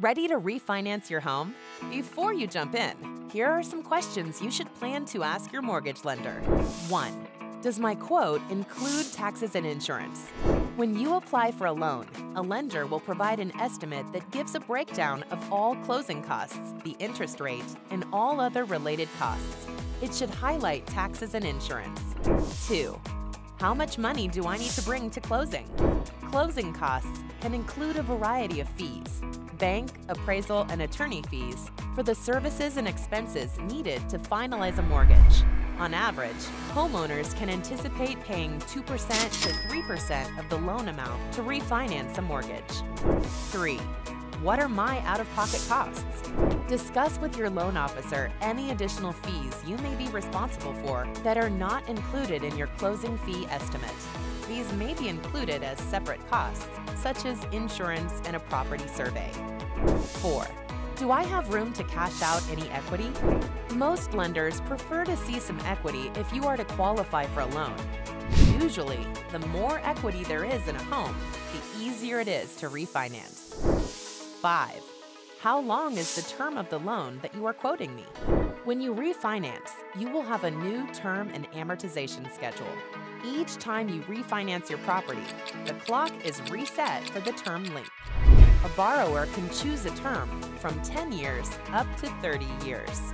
Ready to refinance your home? Before you jump in, here are some questions you should plan to ask your mortgage lender. 1. Does my quote include taxes and insurance? When you apply for a loan, a lender will provide an estimate that gives a breakdown of all closing costs, the interest rate, and all other related costs. It should highlight taxes and insurance. 2. How much money do I need to bring to closing? Closing costs can include a variety of fees: bank, appraisal, and attorney fees for the services and expenses needed to finalize a mortgage. On average, homeowners can anticipate paying 2% to 3% of the loan amount to refinance a mortgage. 3. What are my out-of-pocket costs? Discuss with your loan officer any additional fees you may be responsible for that are not included in your closing fee estimate. These may be included as separate costs, such as insurance and a property survey. 4. Do I have room to cash out any equity? Most lenders prefer to see some equity if you are to qualify for a loan. Usually, the more equity there is in a home, the easier it is to refinance. 5. How long is the term of the loan that you are quoting me? When you refinance, you will have a new term and amortization schedule. Each time you refinance your property, the clock is reset for the term length. A borrower can choose a term from 10 years up to 30 years.